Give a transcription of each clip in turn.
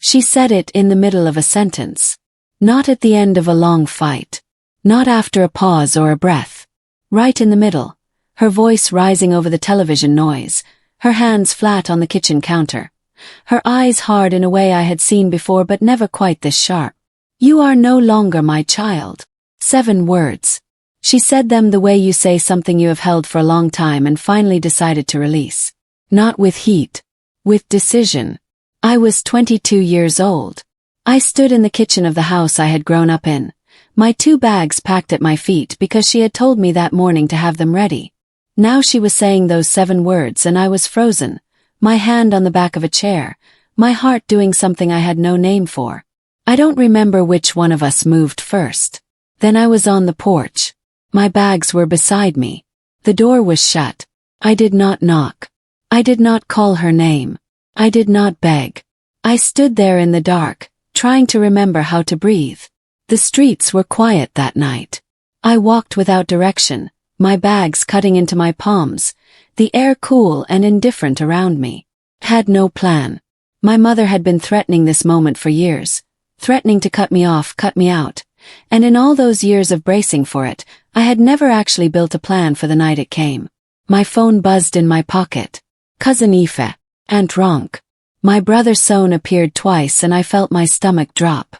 She said it in the middle of a sentence. Not at the end of a long fight. Not after a pause or a breath. Right in the middle, her voice rising over the television noise, her hands flat on the kitchen counter. Her eyes hard in a way I had seen before but never quite this sharp. You are no longer my child. 7 words. She said them the way you say something you have held for a long time and finally decided to release. Not with heat. With decision. I was 22 years old. I stood in the kitchen of the house I had grown up in, my 2 bags packed at my feet because she had told me that morning to have them ready. Now she was saying those 7 words and I was frozen, my hand on the back of a chair, my heart doing something I had no name for. I don't remember which one of us moved first. Then I was on the porch. My bags were beside me. The door was shut. I did not knock. I did not call her name. I did not beg. I stood there in the dark, trying to remember how to breathe. The streets were quiet that night. I walked without direction, my bags cutting into my palms, the air cool and indifferent around me. Had no plan. My mother had been threatening this moment for years, threatening to cut me off, cut me out, and in all those years of bracing for it, I had never actually built a plan for the night it came. My phone buzzed in my pocket. Cousin Aoife, Aunt Ronk. My brother Son appeared twice and I felt my stomach drop.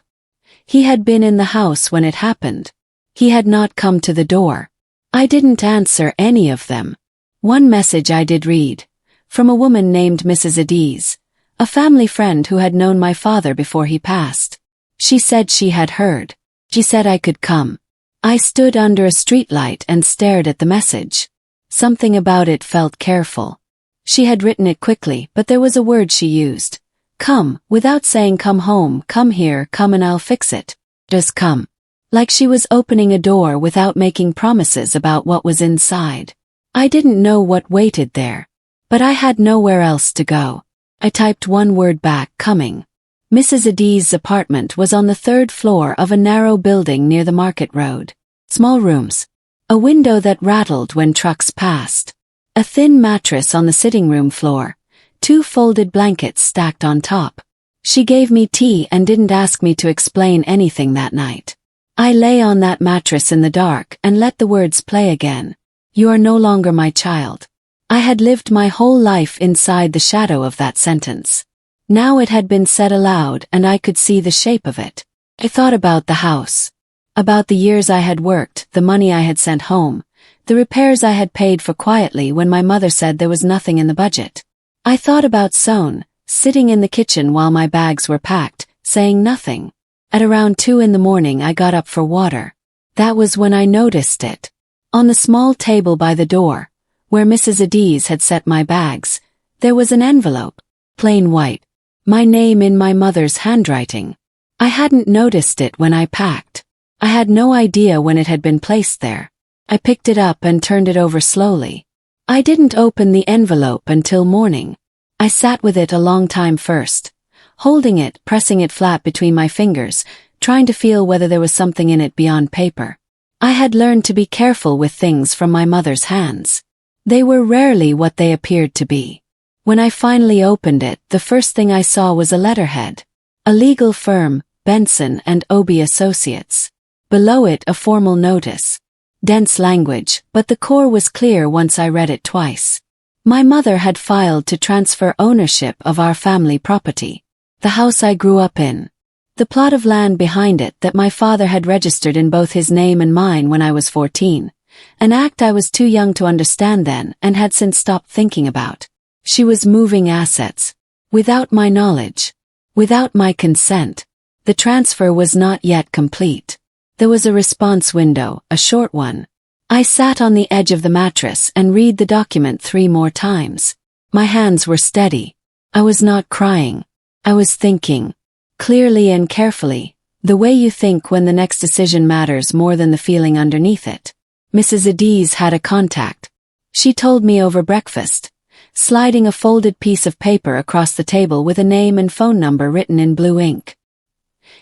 He had been in the house when it happened. He had not come to the door. I didn't answer any of them. One message I did read, from a woman named Mrs. Adiz, a family friend who had known my father before he passed. She said she had heard. She said I could come. I stood under a streetlight and stared at the message. Something about it felt careful. She had written it quickly, but there was a word she used. Come, without saying come home, come here, come and I'll fix it. Just come. Like she was opening a door without making promises about what was inside. I didn't know what waited there. But I had nowhere else to go. I typed one word back, coming. Mrs. Adiz's apartment was on the 3rd floor of a narrow building near the market road. Small rooms. A window that rattled when trucks passed. A thin mattress on the sitting room floor. 2 folded blankets stacked on top. She gave me tea and didn't ask me to explain anything that night. I lay on that mattress in the dark and let the words play again. You are no longer my child. I had lived my whole life inside the shadow of that sentence. Now it had been said aloud and I could see the shape of it. I thought about the house. About the years I had worked, the money I had sent home, the repairs I had paid for quietly when my mother said there was nothing in the budget. I thought about Son, sitting in the kitchen while my bags were packed, saying nothing. At around 2 in the morning I got up for water. That was when I noticed it. On the small table by the door, where Mrs. Adiz had set my bags, there was an envelope, plain white. My name in my mother's handwriting. I hadn't noticed it when I packed. I had no idea when it had been placed there. I picked it up and turned it over slowly. I didn't open the envelope until morning. I sat with it a long time first, holding it, pressing it flat between my fingers, trying to feel whether there was something in it beyond paper. I had learned to be careful with things from my mother's hands. They were rarely what they appeared to be. When I finally opened it, the first thing I saw was a letterhead. A legal firm, Benson and Obie Associates. Below it a formal notice. Dense language, but the core was clear once I read it twice. My mother had filed to transfer ownership of our family property. The house I grew up in. The plot of land behind it that my father had registered in both his name and mine when I was 14. An act I was too young to understand then and had since stopped thinking about. She was moving assets. Without my knowledge. Without my consent. The transfer was not yet complete. There was a response window, a short one. I sat on the edge of the mattress and read the document 3 more times. My hands were steady. I was not crying. I was thinking. Clearly and carefully, the way you think when the next decision matters more than the feeling underneath it. Mrs. Adiz had a contact. She told me over breakfast, sliding a folded piece of paper across the table with a name and phone number written in blue ink.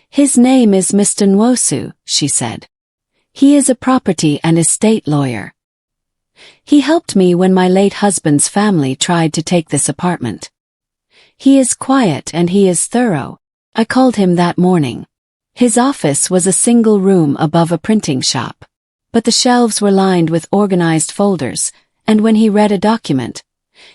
His name is Mr. Nwosu, she said. He is a property and estate lawyer. He helped me when my late husband's family tried to take this apartment. He is quiet and he is thorough. I called him that morning. His office was a single room above a printing shop. But the shelves were lined with organized folders, and when he read a document,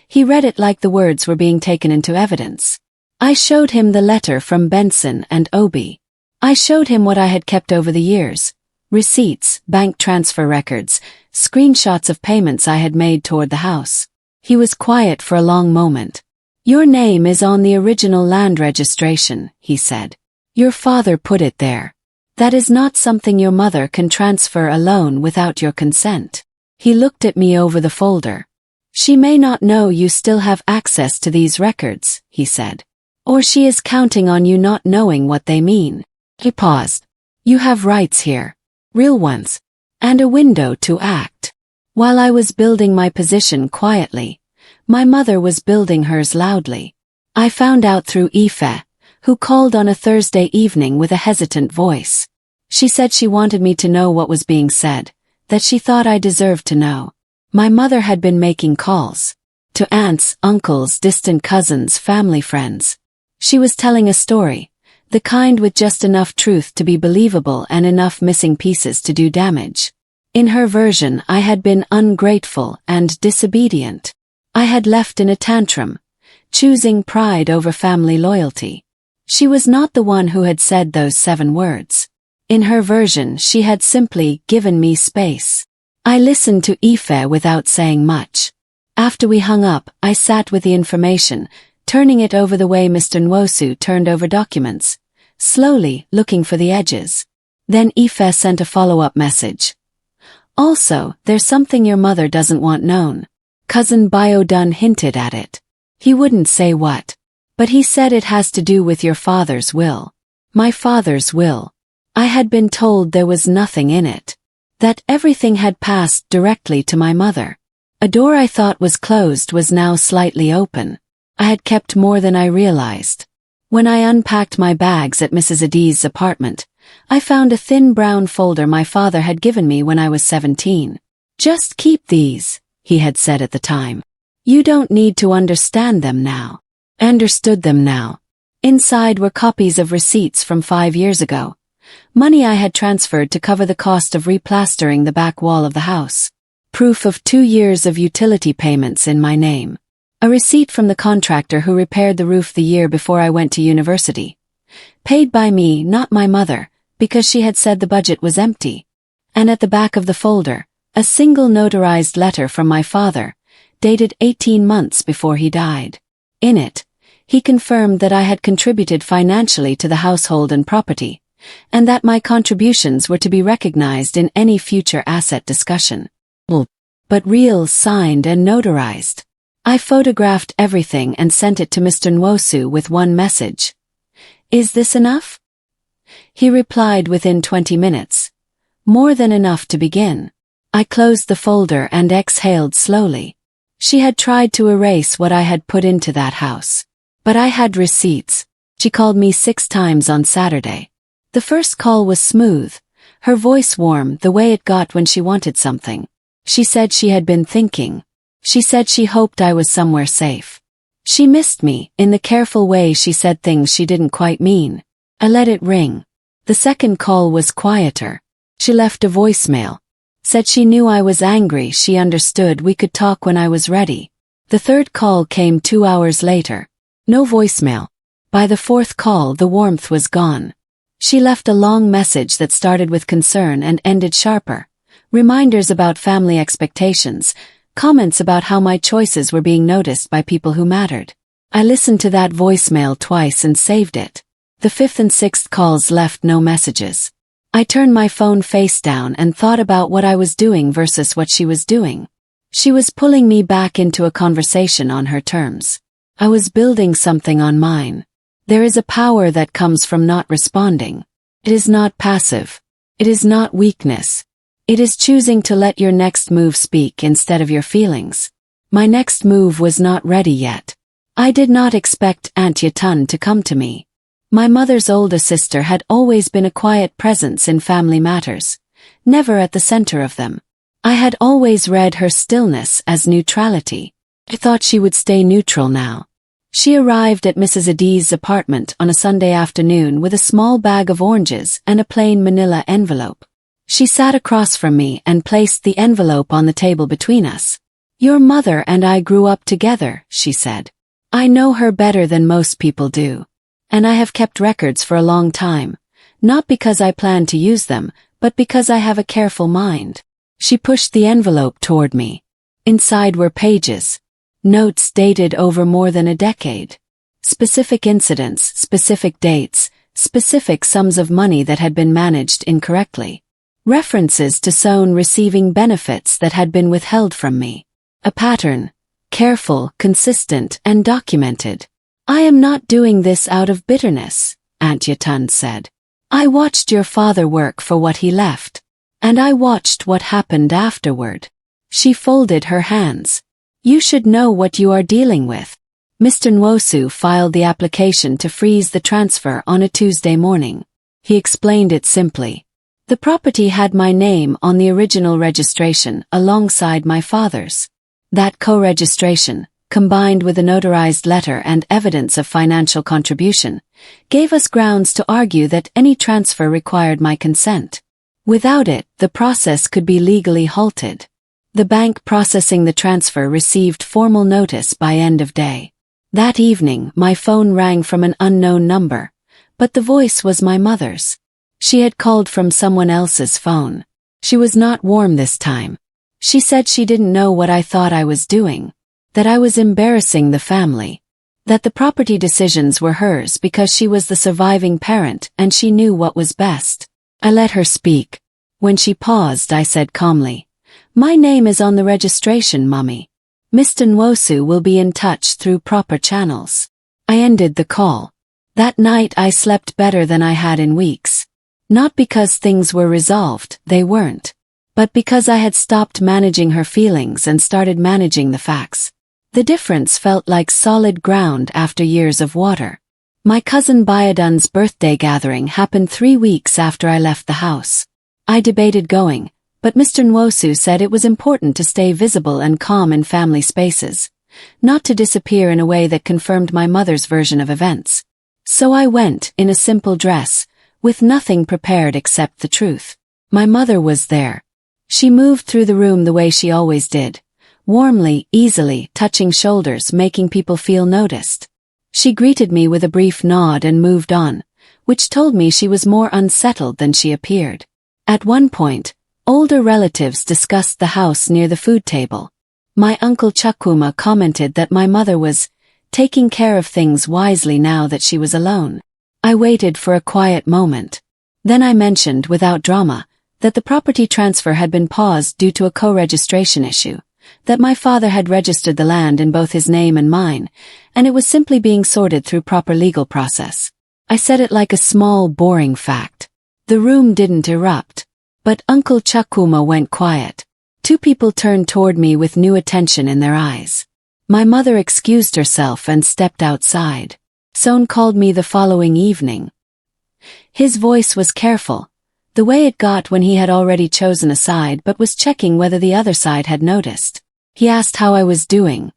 he read it like the words were being taken into evidence. I showed him the letter from Benson and Obi. I showed him what I had kept over the years. Receipts, bank transfer records, screenshots of payments I had made toward the house. He was quiet for a long moment. "Your name is on the original land registration," he said. "Your father put it there. That is not something your mother can transfer alone without your consent." He looked at me over the folder. "She may not know you still have access to these records," he said. "Or she is counting on you not knowing what they mean." He paused. "You have rights here. Real ones. And a window to act." While I was building my position quietly, my mother was building hers loudly. I found out through Aoife, who called on a Thursday evening with a hesitant voice. She said she wanted me to know what was being said, that she thought I deserved to know. My mother had been making calls. To aunts, uncles, distant cousins, family friends. She was telling a story, the kind with just enough truth to be believable and enough missing pieces to do damage. In her version, I had been ungrateful and disobedient. I had left in a tantrum, choosing pride over family loyalty. She was not the one who had said those 7 words. In her version, she had simply given me space. I listened to Aoife without saying much. After we hung up, I sat with the information, turning it over the way Mr. Nwosu turned over documents, slowly looking for the edges. Then Aoife sent a follow-up message. "Also, there's something your mother doesn't want known." Cousin Biodun hinted at it. He wouldn't say what. But he said it has to do with your father's will. My father's will. I had been told there was nothing in it. That everything had passed directly to my mother. A door I thought was closed was now slightly open. I had kept more than I realized. When I unpacked my bags at Mrs. Adiz's apartment, I found a thin brown folder my father had given me when I was 17. "Just keep these," he had said at the time. "You don't need to understand them now." I understood them now. Inside were copies of receipts from 5 years ago. Money I had transferred to cover the cost of replastering the back wall of the house. Proof of 2 years of utility payments in my name. A receipt from the contractor who repaired the roof the year before I went to university. Paid by me, not my mother, because she had said the budget was empty. And at the back of the folder, a single notarized letter from my father, dated 18 months before he died. In it, he confirmed that I had contributed financially to the household and property, and that my contributions were to be recognized in any future asset discussion. But real, signed and notarized. I photographed everything and sent it to Mr. Nwosu with one message. "Is this enough?" He replied within 20 minutes. "More than enough to begin." I closed the folder and exhaled slowly. She had tried to erase what I had put into that house. But I had receipts. She called me 6 times on Saturday. The first call was smooth, her voice warm the way it got when she wanted something. She said she had been thinking. She said she hoped I was somewhere safe. She missed me, in the careful way she said things she didn't quite mean. I let it ring. The second call was quieter. She left a voicemail. Said she knew I was angry, she understood we could talk when I was ready. The third call came 2 hours later. No voicemail. By the fourth call the warmth was gone. She left a long message that started with concern and ended sharper. Reminders about family expectations, comments about how my choices were being noticed by people who mattered. I listened to that voicemail twice and saved it. The 5th and 6th calls left no messages. I turned my phone face down and thought about what I was doing versus what she was doing. She was pulling me back into a conversation on her terms. I was building something on mine. There is a power that comes from not responding. It is not passive. It is not weakness. It is choosing to let your next move speak instead of your feelings. My next move was not ready yet. I did not expect Aunt Yatun to come to me. My mother's older sister had always been a quiet presence in family matters, never at the center of them. I had always read her stillness as neutrality. I thought she would stay neutral now. She arrived at Mrs. Adiz's apartment on a Sunday afternoon with a small bag of oranges and a plain manila envelope. She sat across from me and placed the envelope on the table between us. "Your mother and I grew up together," she said. "I know her better than most people do. And I have kept records for a long time, not because I plan to use them, but because I have a careful mind." She pushed the envelope toward me. Inside were pages. Notes dated over more than a decade. Specific incidents, specific dates, specific sums of money that had been managed incorrectly. References to Sohn receiving benefits that had been withheld from me. A pattern, careful, consistent, and documented. "I am not doing this out of bitterness," Aunt Yatun said. "I watched your father work for what he left. And I watched what happened afterward." She folded her hands. "You should know what you are dealing with." Mr. Nwosu filed the application to freeze the transfer on a Tuesday morning. He explained it simply. The property had my name on the original registration alongside my father's. That co-registration, combined with a notarized letter and evidence of financial contribution, gave us grounds to argue that any transfer required my consent. Without it, the process could be legally halted. The bank processing the transfer received formal notice by end of day. That evening, my phone rang from an unknown number, but the voice was my mother's. She had called from someone else's phone. She was not warm this time. She said she didn't know what I thought I was doing, that I was embarrassing the family, that the property decisions were hers because she was the surviving parent and she knew what was best. I let her speak. When she paused, I said calmly, "My name is on the registration, Mummy. Mr. Nwosu will be in touch through proper channels." I ended the call. That night I slept better than I had in weeks. Not because things were resolved, they weren't. But because I had stopped managing her feelings and started managing the facts. The difference felt like solid ground after years of water. My cousin Bayadun's birthday gathering happened 3 weeks after I left the house. I debated going, but Mr. Nwosu said it was important to stay visible and calm in family spaces, not to disappear in a way that confirmed my mother's version of events. So I went, in a simple dress, with nothing prepared except the truth. My mother was there. She moved through the room the way she always did, warmly, easily, touching shoulders, making people feel noticed. She greeted me with a brief nod and moved on, which told me she was more unsettled than she appeared. At one point, older relatives discussed the house near the food table. My uncle Chakuma commented that my mother was taking care of things wisely now that she was alone. I waited for a quiet moment. Then I mentioned, without drama, that the property transfer had been paused due to a co-registration issue, that my father had registered the land in both his name and mine, and it was simply being sorted through proper legal process. I said it like a small, boring fact. The room didn't erupt, but Uncle Chakuma went quiet. 2 people turned toward me with new attention in their eyes. My mother excused herself and stepped outside. Sohn called me the following evening. His voice was careful, the way it got when he had already chosen a side but was checking whether the other side had noticed. He asked how I was doing.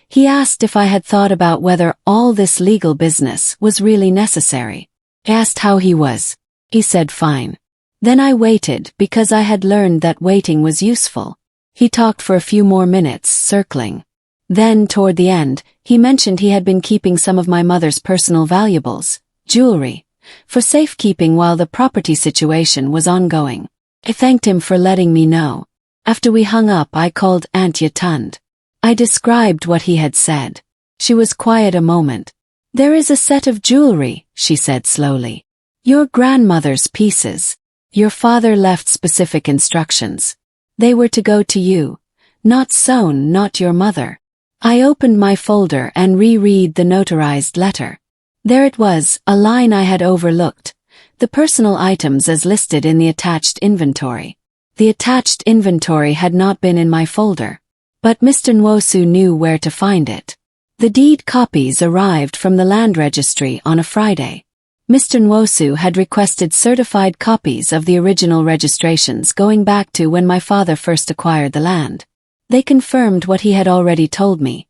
He asked if I had thought about whether all this legal business was really necessary. I asked how he was. He said fine. Then I waited because I had learned that waiting was useful. He talked for a few more minutes, circling. Then, toward the end, he mentioned he had been keeping some of my mother's personal valuables, jewelry, for safekeeping while the property situation was ongoing. I thanked him for letting me know. After we hung up, I called Aunt Yatun. I described what he had said. She was quiet a moment. "There is a set of jewelry," she said slowly. "Your grandmother's pieces. Your father left specific instructions. They were to go to you, not Sohn, not your mother." I opened my folder and reread the notarized letter. There it was, a line I had overlooked. The personal items as listed in the attached inventory. The attached inventory had not been in my folder, but Mr. Nwosu knew where to find it. The deed copies arrived from the land registry on a Friday. Mr. Nwosu had requested certified copies of the original registrations going back to when my father first acquired the land. They confirmed what he had already told me,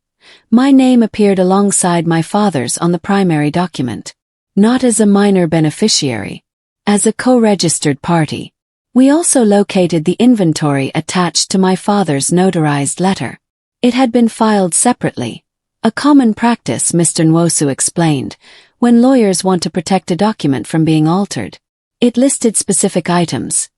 My name appeared alongside my father's on the primary document. Not as a minor beneficiary. As a co-registered party. We also located the inventory attached to my father's notarized letter. It had been filed separately. A common practice, Mr. Nwosu explained, when lawyers want to protect a document from being altered. It listed specific items.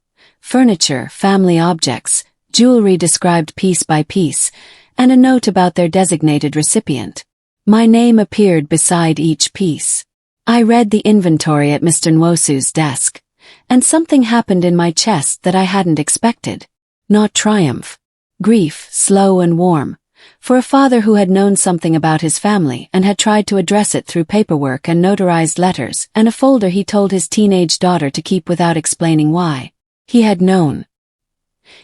Furniture, family objects, jewelry described piece by piece, and a note about their designated recipient. My name appeared beside each piece. I read the inventory at Mr. Nwosu's desk, and something happened in my chest that I hadn't expected. Not triumph. Grief, slow and warm, for a father who had known something about his family and had tried to address it through paperwork and notarized letters and a folder he told his teenage daughter to keep without explaining why. He had known.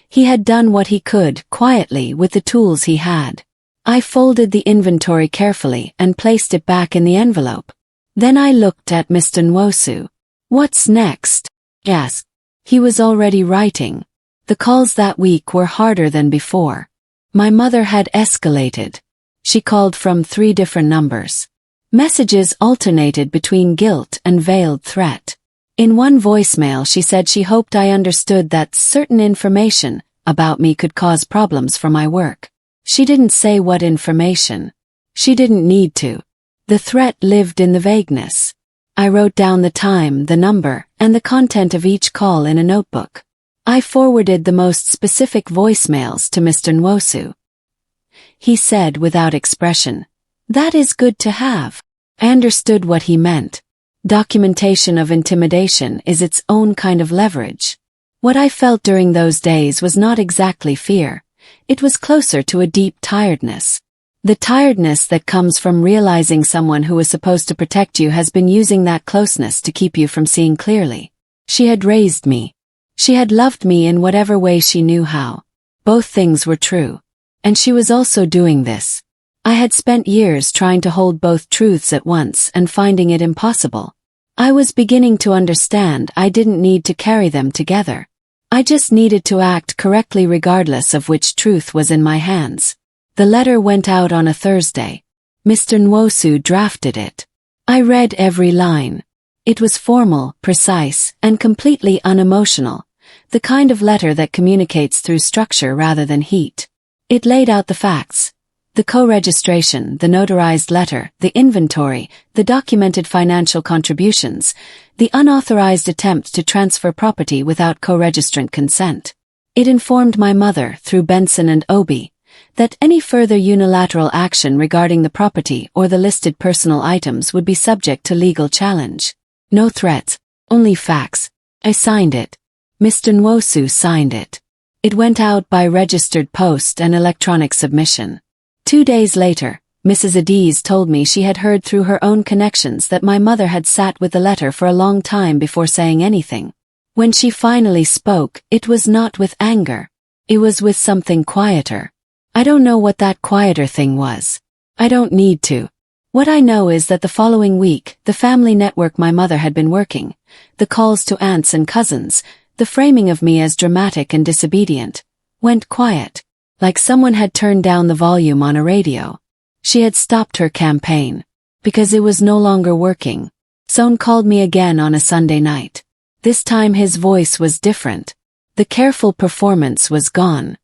He had done what he could, quietly, with the tools he had. I folded the inventory carefully and placed it back in the envelope. Then I looked at Mr. Nwosu. What's next? Yes. He was already writing. The calls that week were harder than before. My mother had escalated. She called from 3 different numbers. Messages alternated between guilt and veiled threat. In one voicemail she said she hoped I understood that certain information about me could cause problems for my work. She didn't say what information. She didn't need to. The threat lived in the vagueness. I wrote down the time, the number, and the content of each call in a notebook. I forwarded the most specific voicemails to Mr. Nwosu. He said without expression, "That is good to have." I understood what he meant. Documentation of intimidation is its own kind of leverage. What I felt during those days was not exactly fear. It was closer to a deep tiredness. The tiredness that comes from realizing someone who was supposed to protect you has been using that closeness to keep you from seeing clearly. She had raised me. She had loved me in whatever way she knew how. Both things were true. And she was also doing this. I had spent years trying to hold both truths at once and finding it impossible. I was beginning to understand I didn't need to carry them together. I just needed to act correctly regardless of which truth was in my hands. The letter went out on a Thursday. Mr. Nwosu drafted it. I read every line. It was formal, precise, and completely unemotional, the kind of letter that communicates through structure rather than heat. It laid out the facts. The co-registration, the notarized letter, the inventory, the documented financial contributions, the unauthorized attempt to transfer property without co-registrant consent. It informed my mother, through Benson and Obi, that any further unilateral action regarding the property or the listed personal items would be subject to legal challenge. No threats, only facts. I signed it. Mr. Nwosu signed it. It went out by registered post and electronic submission. 2 days later, Mrs. Adiz told me she had heard through her own connections that my mother had sat with the letter for a long time before saying anything. When she finally spoke, it was not with anger. It was with something quieter. I don't know what that quieter thing was. I don't need to. What I know is that the following week, the family network my mother had been working, the calls to aunts and cousins, the framing of me as dramatic and disobedient, went quiet, like someone had turned down the volume on a radio. She had stopped her campaign, because it was no longer working. Son called me again on a Sunday night. This time his voice was different. The careful performance was gone.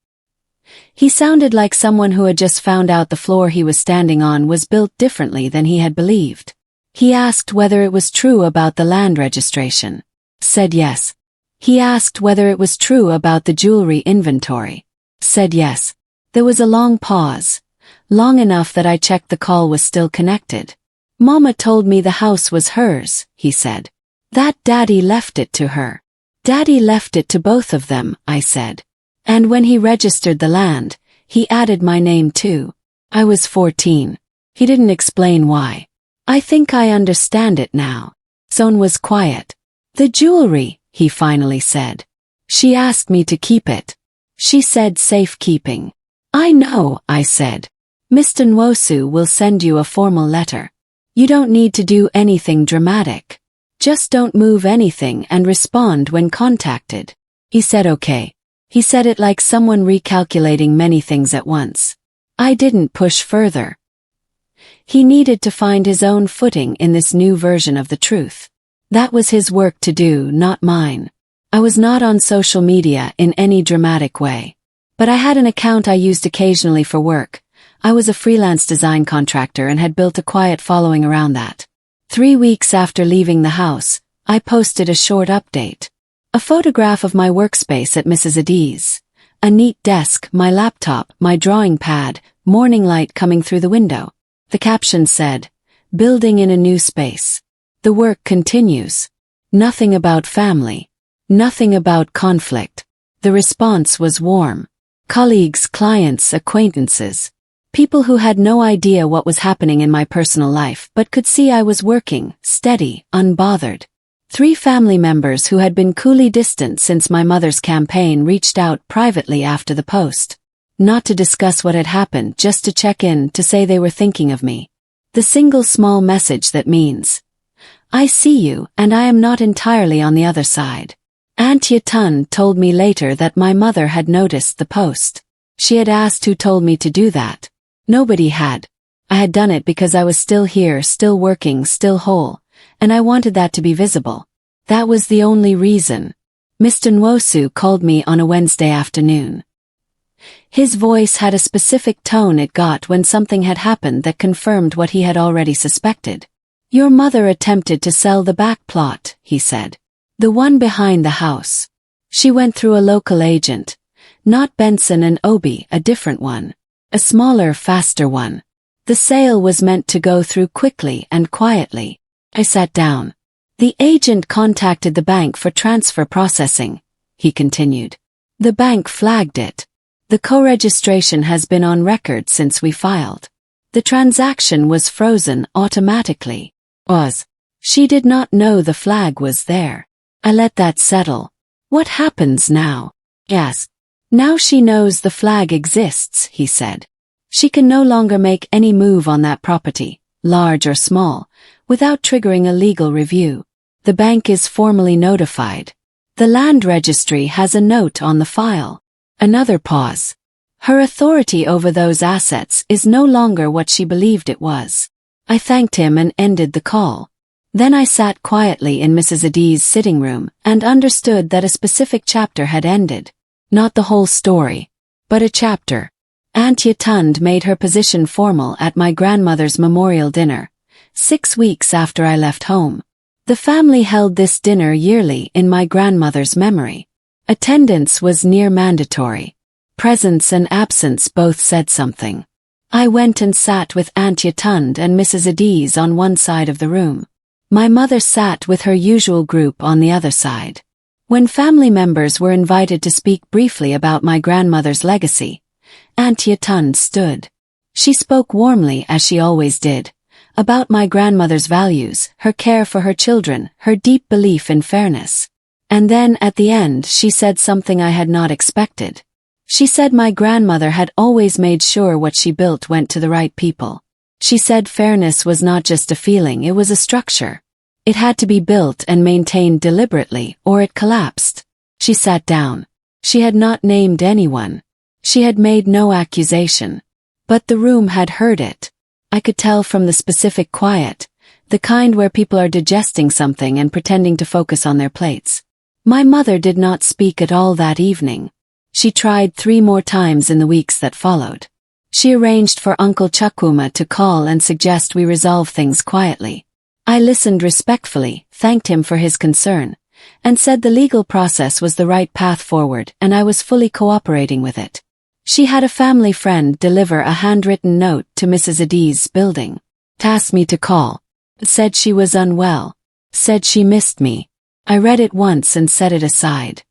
He sounded like someone who had just found out the floor he was standing on was built differently than he had believed. He asked whether it was true about the land registration. Said yes. He asked whether it was true about the jewelry inventory. Said yes. There was a long pause. Long enough that I checked the call was still connected. Mama told me the house was hers, he said. That Daddy left it to her. Daddy left it to both of them, I said. And when he registered the land, he added my name too. I was 14. He didn't explain why. I think I understand it now. Son was quiet. The jewelry, he finally said. She asked me to keep it. She said safekeeping. I know, I said. Mr. Nwosu will send you a formal letter. You don't need to do anything dramatic. Just don't move anything and respond when contacted. He said okay. He said it like someone recalculating many things at once. I didn't push further. He needed to find his own footing in this new version of the truth. That was his work to do, not mine. I was not on social media in any dramatic way. But I had an account I used occasionally for work. I was a freelance design contractor and had built a quiet following around that. 3 weeks after leaving the house, I posted a short update. A photograph of my workspace at Mrs. Adie's. A neat desk, my laptop, my drawing pad, morning light coming through the window. The caption said, "Building in a new space. The work continues." Nothing about family. Nothing about conflict. The response was warm. Colleagues, clients, acquaintances. People who had no idea what was happening in my personal life but could see I was working, steady, unbothered. 3 family members who had been coolly distant since my mother's campaign reached out privately after the post. Not to discuss what had happened, just to check in, to say they were thinking of me. The single small message that means, "I see you, and I am not entirely on the other side." Aunt Yatun told me later that my mother had noticed the post. She had asked who told me to do that. Nobody had. I had done it because I was still here, still working, still whole, and I wanted that to be visible. That was the only reason. Mr. Nwosu called me on a Wednesday afternoon. His voice had a specific tone it got when something had happened that confirmed what he had already suspected. "Your mother attempted to sell the back plot," he said. "The one behind the house. She went through a local agent. Not Benson and Obi, a different one. A smaller, faster one. The sale was meant to go through quickly and quietly." I sat down. "The agent contacted the bank for transfer processing," he continued. "The bank flagged it. The co-registration has been on record since we filed. The transaction was frozen automatically. She did not know the flag was there. I let that settle. What happens now?" "Yes. Now she knows the flag exists," he said. "She can no longer make any move on that property, large or small, without triggering a legal review. The bank is formally notified. The land registry has a note on the file." Another pause. "Her authority over those assets is no longer what she believed it was." I thanked him and ended the call. Then I sat quietly in Mrs. Adie's sitting room and understood that a specific chapter had ended. Not the whole story, but a chapter. Aunt Yatun made her position formal at my grandmother's memorial dinner, 6 weeks after I left home. The family held this dinner yearly in my grandmother's memory. Attendance was near mandatory. Presence and absence both said something. I went and sat with Aunt Yatun and Mrs. Adie's on one side of the room. My mother sat with her usual group on the other side. When family members were invited to speak briefly about my grandmother's legacy, Aunt Yatun stood. She spoke warmly, as she always did, about my grandmother's values, her care for her children, her deep belief in fairness. And then, at the end, she said something I had not expected. She said my grandmother had always made sure what she built went to the right people. She said fairness was not just a feeling, it was a structure. It had to be built and maintained deliberately, or it collapsed. She sat down. She had not named anyone. She had made no accusation. But the room had heard it. I could tell from the specific quiet, the kind where people are digesting something and pretending to focus on their plates. My mother did not speak at all that evening. She tried 3 more times in the weeks that followed. She arranged for Uncle Chukwuma to call and suggest we resolve things quietly. I listened respectfully, thanked him for his concern, and said the legal process was the right path forward and I was fully cooperating with it. She had a family friend deliver a handwritten note to Mrs. Adie's building. Tasked me to call. Said she was unwell. Said she missed me. I read it once and set it aside.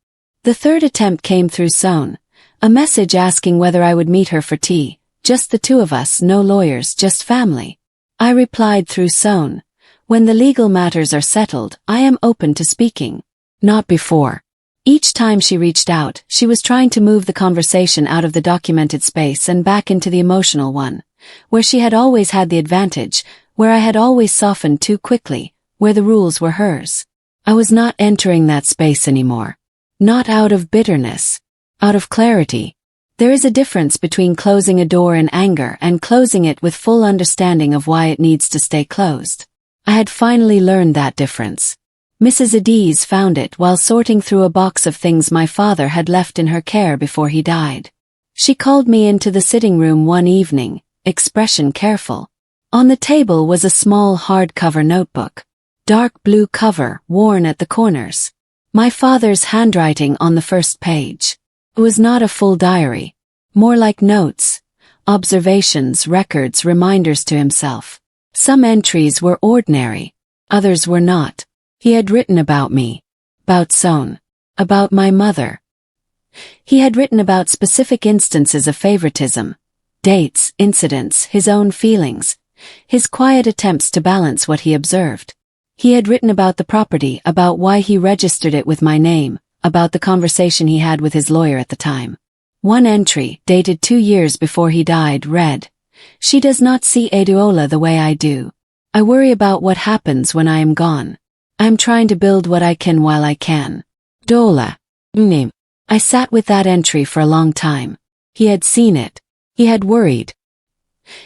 The 3rd attempt came through Sohn. A message asking whether I would meet her for tea. Just the 2 of us, no lawyers, just family. I replied through Sohn. When the legal matters are settled, I am open to speaking. Not before. Each time she reached out, she was trying to move the conversation out of the documented space and back into the emotional one, where she had always had the advantage, where I had always softened too quickly, where the rules were hers. I was not entering that space anymore. Not out of bitterness. Out of clarity. There is a difference between closing a door in anger and closing it with full understanding of why it needs to stay closed. I had finally learned that difference. Mrs. Adiz found it while sorting through a box of things my father had left in her care before he died. She called me into the sitting room one evening, expression careful. On the table was a small hardcover notebook. Dark blue cover, worn at the corners. My father's handwriting on the first page. It was not a full diary. More like notes, observations, records, reminders to himself. Some entries were ordinary. Others were not. He had written about me. About Son. About my mother. He had written about specific instances of favoritism. Dates, incidents, his own feelings. His quiet attempts to balance what he observed. He had written about the property, about why he registered it with my name, about the conversation he had with his lawyer at the time. One entry, dated 2 years before he died, read, "She does not see Adeola the way I do. I worry about what happens when I am gone. I am trying to build what I can while I can. Dola. Name." I sat with that entry for a long time. He had seen it. He had worried.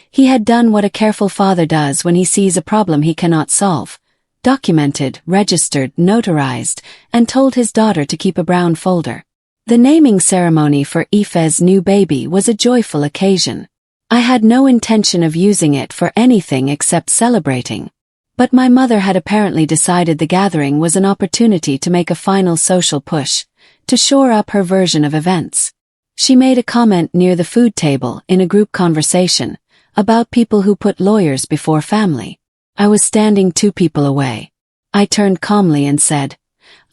He had done what a careful father does when he sees a problem he cannot solve. Documented, registered, notarized, and told his daughter to keep a brown folder. The naming ceremony for Ife's new baby was a joyful occasion. I had no intention of using it for anything except celebrating. But my mother had apparently decided the gathering was an opportunity to make a final social push, to shore up her version of events. She made a comment near the food table in a group conversation about people who put lawyers before family. I was standing 2 people away. I turned calmly and said,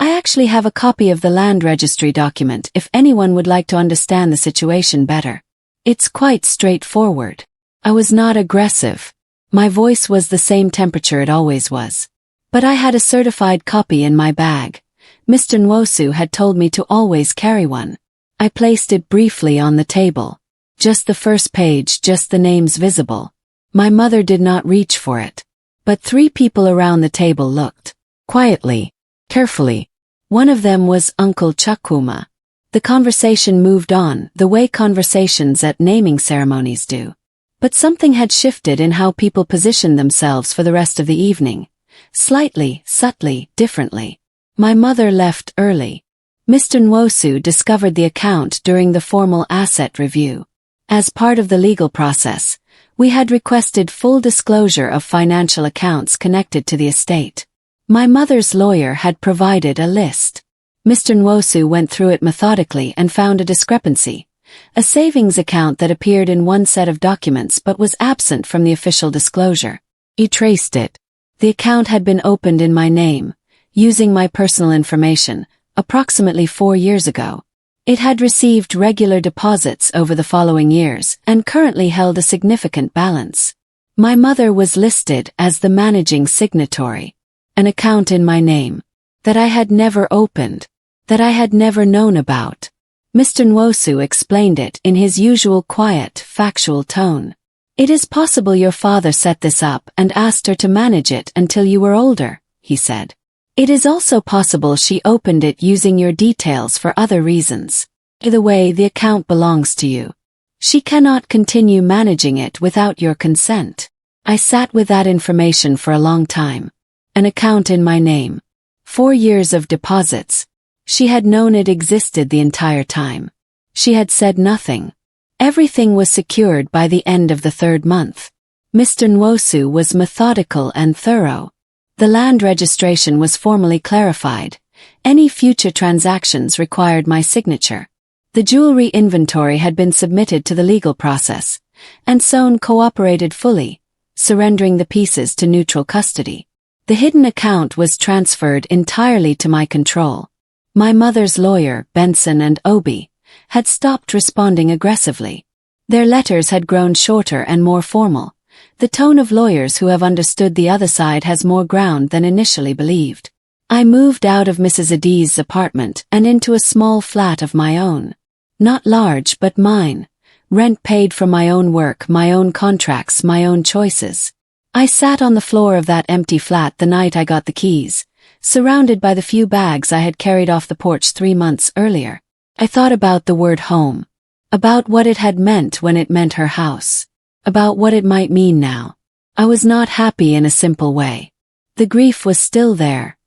"I actually have a copy of the land registry document if anyone would like to understand the situation better. It's quite straightforward." I was not aggressive. My voice was the same temperature it always was. But I had a certified copy in my bag. Mr. Nwosu had told me to always carry one. I placed it briefly on the table. Just the first page, just the names visible. My mother did not reach for it. But 3 people around the table looked. Quietly. Carefully. One of them was Uncle Chakuma. The conversation moved on, the way conversations at naming ceremonies do. But something had shifted in how people positioned themselves for the rest of the evening. Slightly, subtly, differently. My mother left early. Mr. Nwosu discovered the account during the formal asset review. As part of the legal process, we had requested full disclosure of financial accounts connected to the estate. My mother's lawyer had provided a list. Mr. Nwosu went through it methodically and found a discrepancy. A savings account that appeared in one set of documents but was absent from the official disclosure. He traced it. The account had been opened in my name, using my personal information, approximately 4 years ago. It had received regular deposits over the following years and currently held a significant balance. My mother was listed as the managing signatory. An account in my name. That I had never opened. That I had never known about. Mr. Nwosu explained it in his usual quiet, factual tone. "It is possible your father set this up and asked her to manage it until you were older," he said. "It is also possible she opened it using your details for other reasons. Either way, the account belongs to you. She cannot continue managing it without your consent." I sat with that information for a long time. An account in my name. 4 years of deposits. She had known it existed the entire time. She had said nothing. Everything was secured by the end of the 3rd month. Mr. Nwosu was methodical and thorough. The land registration was formally clarified. Any future transactions required my signature. The jewelry inventory had been submitted to the legal process, and Son cooperated fully, surrendering the pieces to neutral custody. The hidden account was transferred entirely to my control. My mother's lawyer, Benson and Obi, had stopped responding aggressively. Their letters had grown shorter and more formal. The tone of lawyers who have understood the other side has more ground than initially believed. I moved out of Mrs. Adiz's apartment and into a small flat of my own. Not large, but mine. Rent paid from my own work, my own contracts, my own choices. I sat on the floor of that empty flat the night I got the keys, surrounded by the few bags I had carried off the porch 3 months earlier. I thought about the word home. About what it had meant when it meant her house. About what it might mean now. I was not happy in a simple way. The grief was still there.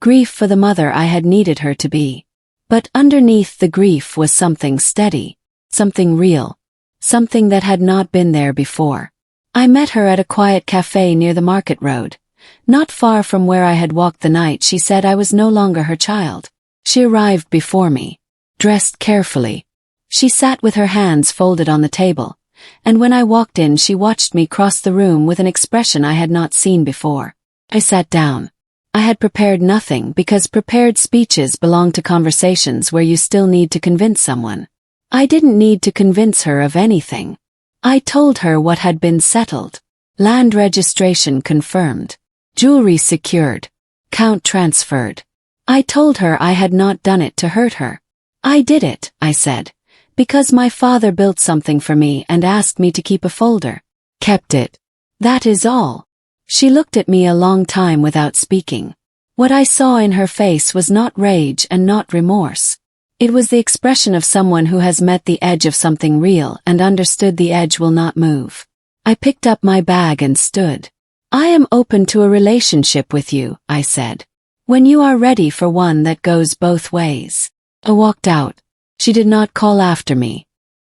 Grief for the mother I had needed her to be. But underneath the grief was something steady. Something real. Something that had not been there before. I met her at a quiet cafe near the market road. Not far from where I had walked the night. She said I was no longer her child. She arrived before me. Dressed carefully. She sat with her hands folded on the table, and when I walked in she watched me cross the room with an expression I had not seen before. I sat down. I had prepared nothing because prepared speeches belong to conversations where you still need to convince someone. I didn't need to convince her of anything. I told her what had been settled. Land registration confirmed. Jewelry secured. Count transferred. I told her I had not done it to hurt her. I did it, I said, because my father built something for me and asked me to keep a folder. Kept it. That is all. She looked at me a long time without speaking. What I saw in her face was not rage and not remorse. It was the expression of someone who has met the edge of something real and understood the edge will not move. I picked up my bag and stood. I am open to a relationship with you, I said. When you are ready for one that goes both ways. I walked out. She did not call after me.